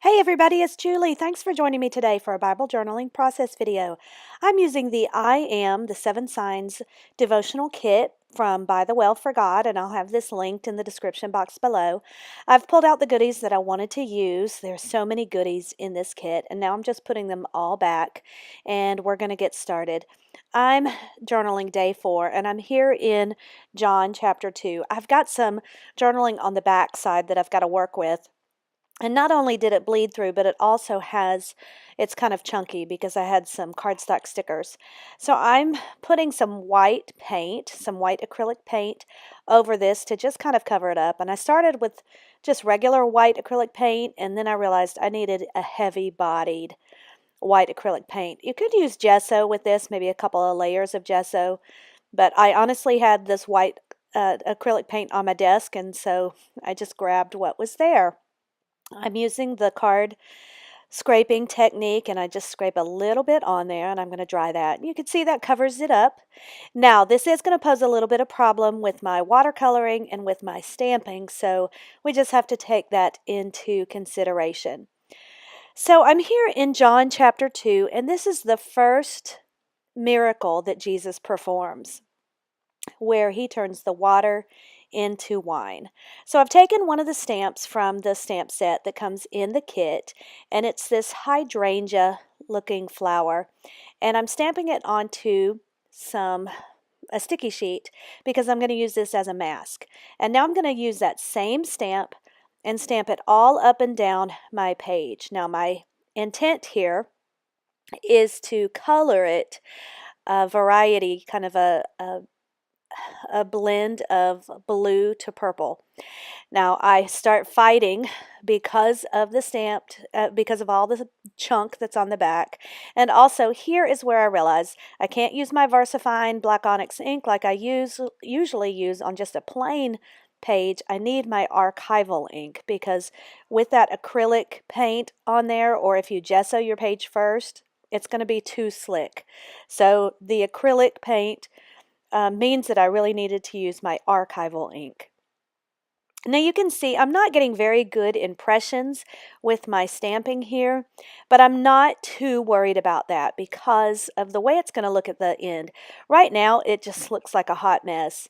Hey everybody, it's Julie. Thanks for joining me today for a Bible journaling process video. I'm using the the 7 Signs devotional kit from ByTheWell4God, and I'll have this linked in the description box below. I've pulled out the goodies that I wanted to use. There's so many goodies in this kit, and now I'm just putting them all back, and we're going to get started. I'm journaling day 4, and I'm here in John chapter 2. I've got some journaling on the back side that I've got to work with. And not only did it bleed through, but it's kind of chunky because I had some cardstock stickers. So I'm putting some white paint, some white acrylic paint over this to just kind of cover it up. And I started with just regular white acrylic paint, and then I realized I needed a heavy-bodied white acrylic paint. You could use gesso with this, maybe a couple of layers of gesso, but I honestly had this white acrylic paint on my desk, and so I just grabbed what was there. I'm using the card scraping technique, and I just scrape a little bit on there, and I'm going to dry that. You can see that covers it up. Now, this is going to pose a little bit of problem with my watercoloring and with my stamping, so we just have to take that into consideration. So I'm here in John chapter 2, and this is the first miracle that Jesus performs, where he turns the water into wine. So I've taken one of the stamps from the stamp set that comes in the kit, and it's this hydrangea looking flower, and I'm stamping it onto a sticky sheet because I'm going to use this as a mask. And now I'm going to use that same stamp and stamp it all up and down my page. Now my intent here is to color it a variety, kind of a blend of blue to purple. Now I start fighting because of the because of all the chunk that's on the back. And also here is where I realize I can't use my VersaFine black onyx ink like I usually use on just a plain page. I need my archival ink because with that acrylic paint on there, or if you gesso your page first, it's going to be too slick. So the acrylic paint means that I really needed to use my archival ink. Now you can see I'm not getting very good impressions with my stamping here, but I'm not too worried about that because of the way it's going to look at the end. Right now it just looks like a hot mess.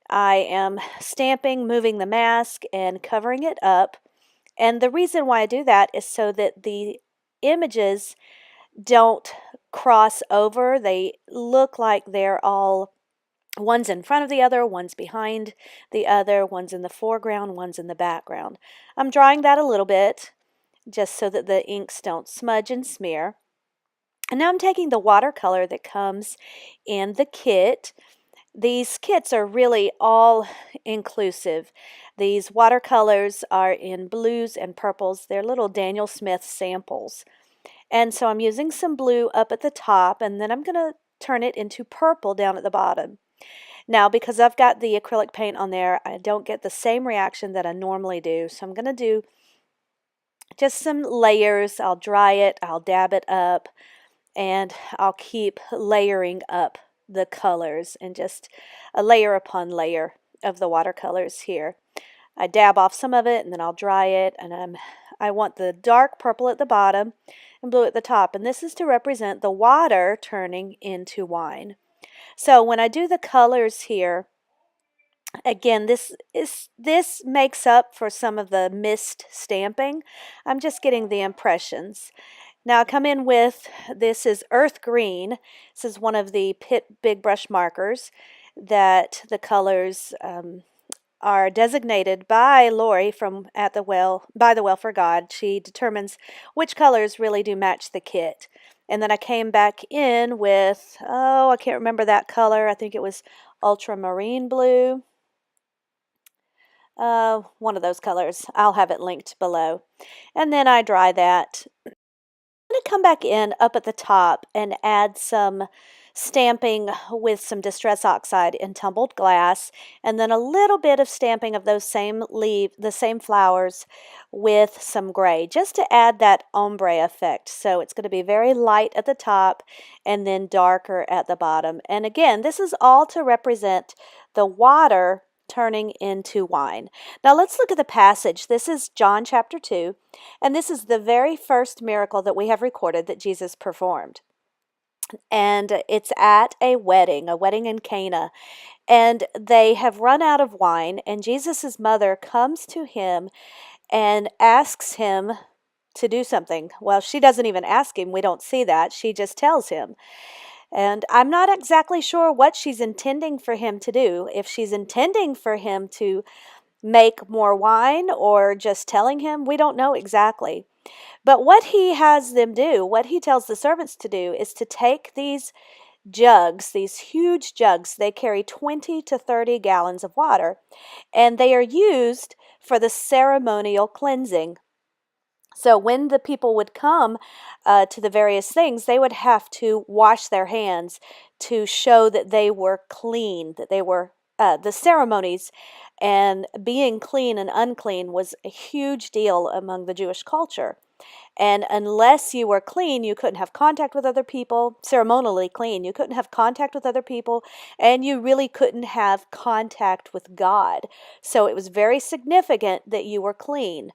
I am stamping, moving the mask, and covering it up. And the reason why I do that is so that the images don't cross over. They look like they're all one's in front of the other, one's behind the other, one's in the foreground, one's in the background. I'm drying that a little bit just so that the inks don't smudge and smear. And now I'm taking the watercolor that comes in the kit. These kits are really all inclusive. These watercolors are in blues and purples. They're little Daniel Smith samples. And so I'm using some blue up at the top, and then I'm going to turn it into purple down at the bottom. Now, because I've got the acrylic paint on there, I don't get the same reaction that I normally do. So I'm going to do just some layers. I'll dry it, I'll dab it up, and I'll keep layering up the colors and just a layer upon layer of the watercolors here. I dab off some of it, and then I'll dry it, and I want the dark purple at the bottom and blue at the top. And this is to represent the water turning into wine. So when I do the colors here, again, this makes up for some of the missed stamping. I'm just getting the impressions. Now I come in with, this is earth green. This is one of the Pitt Big Brush markers that the colors are designated by Lori from ByTheWell4God. She determines which colors really do match the kit. And then I came back in with, I can't remember that color. I think it was ultramarine blue. One of those colors. I'll have it linked below. And then I dry that. I'm going to come back in up at the top and add some stamping with some distress oxide in tumbled glass, and then a little bit of stamping of the same flowers with some gray, just to add that ombre effect. So it's going to be very light at the top and then darker at the bottom. And again, this is all to represent the water turning into wine. Now let's look at the passage. This is John chapter 2, and this is the very first miracle that we have recorded that Jesus performed. And it's at a wedding in Cana. And they have run out of wine, and Jesus' mother comes to him and asks him to do something. Well, she doesn't even ask him. We don't see that. She just tells him. And I'm not exactly sure what she's intending for him to do. If she's intending for him to make more wine or just telling him, we don't know exactly. But what he has them do, what he tells the servants to do, is to take these jugs, these huge jugs. They carry 20 to 30 gallons of water, and they are used for the ceremonial cleansing. So when the people would come to the various things, they would have to wash their hands to show that they were clean, that they were the ceremonies. And being clean and unclean was a huge deal among the Jewish culture. And unless you were clean, you couldn't have contact with other people, ceremonially clean. You couldn't have contact with other people, and you really couldn't have contact with God. So it was very significant that you were clean.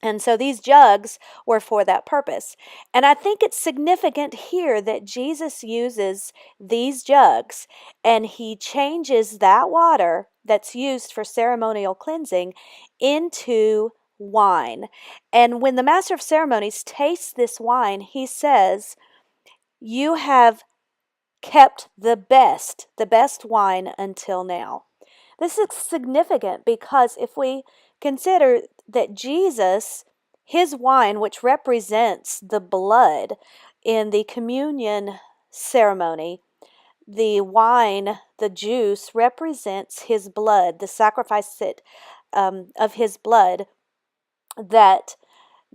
And so these jugs were for that purpose. And I think it's significant here that Jesus uses these jugs and he changes that water that's used for ceremonial cleansing into wine. And when the master of ceremonies tastes this wine, he says, "You have kept the best wine until now." This is significant because if we consider that Jesus, his wine, which represents the blood in the communion ceremony, the wine, the juice, represents his blood, the sacrifice of his blood that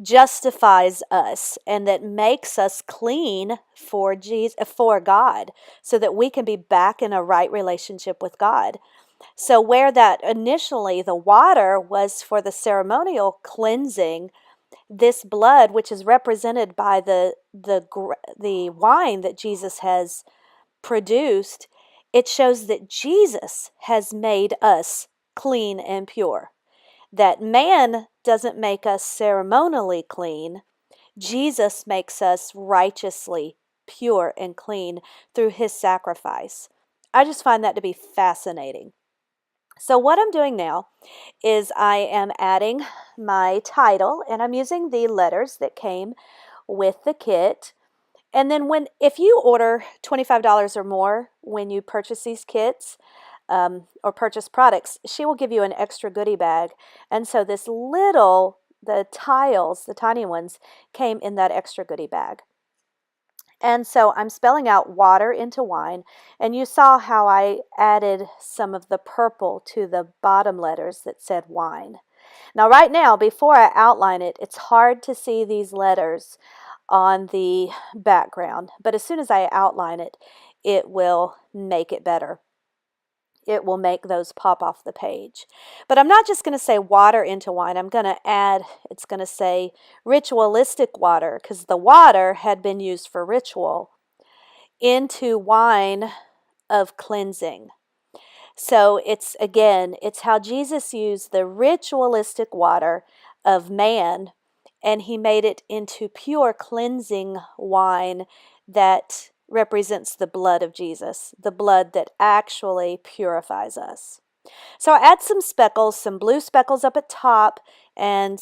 justifies us and that makes us clean for God, so that we can be back in a right relationship with God. So where that initially the water was for the ceremonial cleansing, this blood, which is represented by the wine that Jesus has produced, it shows that Jesus has made us clean and pure. That man doesn't make us ceremonially clean. Jesus makes us righteously pure and clean through his sacrifice. I just find that to be fascinating. So what I'm doing now is I am adding my title, and I'm using the letters that came with the kit. And then if you order $25 or more when you purchase these kits or purchase products, she will give you an extra goodie bag. And so the tiles, the tiny ones, came in that extra goodie bag. And so I'm spelling out water into wine, and you saw how I added some of the purple to the bottom letters that said wine. Now right now, before I outline it, it's hard to see these letters on the background, but as soon as I outline it, it will make it better. It will make those pop off the page. But I'm not just going to say water into wine. I'm going to add, it's going to say ritualistic water, because the water had been used for ritual, into wine of cleansing. So it's how Jesus used the ritualistic water of man, and he made it into pure cleansing wine that represents the blood of Jesus, the blood that actually purifies us. So I add some speckles, some blue speckles up at top, and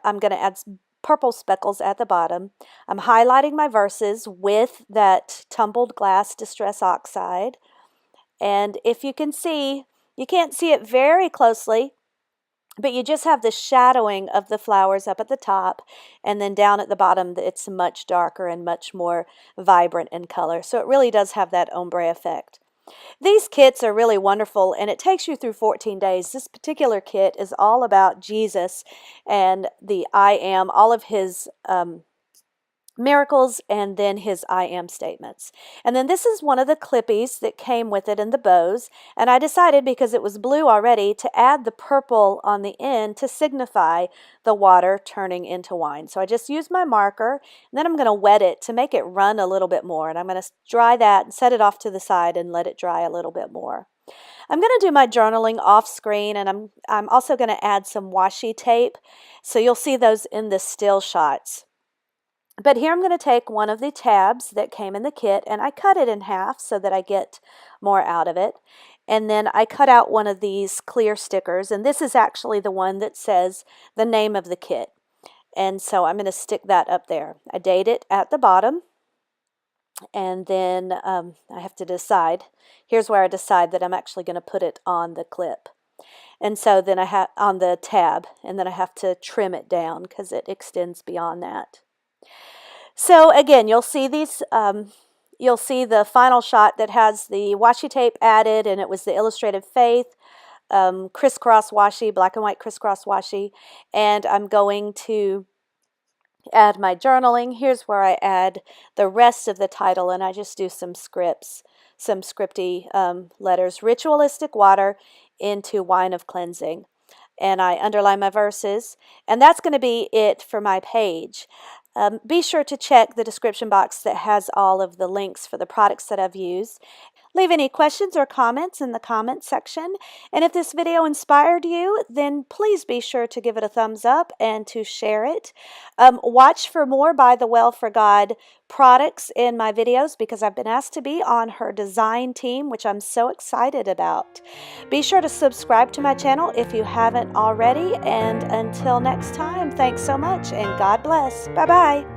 I'm going to add some purple speckles at the bottom. I'm highlighting my verses with that tumbled glass distress oxide. And if you can see, you can't see it very closely, but you just have the shadowing of the flowers up at the top, and then down at the bottom it's much darker and much more vibrant in color. So it really does have that ombre effect. These kits are really wonderful, and it takes you through 14 days. This particular kit is all about Jesus and the I am, all of his miracles, and then his I am statements. And then this is one of the clippies that came with it in the bows, and I decided, because it was blue already, to add the purple on the end to signify the water turning into wine. So I just used my marker, and then I'm going to wet it to make it run a little bit more, and I'm going to dry that and set it off to the side and let it dry a little bit more. I'm going to do my journaling off screen, and I'm also going to add some washi tape, so you'll see those in the still shots. But here I'm going to take one of the tabs that came in the kit, and I cut it in half so that I get more out of it. And then I cut out one of these clear stickers, and this is actually the one that says the name of the kit. And so I'm going to stick that up there. I date it at the bottom, and then I have to decide. Here's where I decide that I'm actually going to put it on the clip. And so then I have on the tab, and then I have to trim it down because it extends beyond that. So again, you'll see these, you'll see the final shot that has the washi tape added, and it was the Illustrated Faith, crisscross washi, black and white crisscross washi, and I'm going to add my journaling. Here's where I add the rest of the title, and I just do some scripts, some scripty letters. Ritualistic water into wine of cleansing. And I underline my verses, and that's going to be it for my page. Be sure to check the description box that has all of the links for the products that I've used. Leave any questions or comments in the comments section. And if this video inspired you, then please be sure to give it a thumbs up and to share it. Watch for more ByTheWell4God products in my videos, because I've been asked to be on her design team, which I'm so excited about. Be sure to subscribe to my channel if you haven't already. And until next time, thanks so much and God bless. Bye-bye.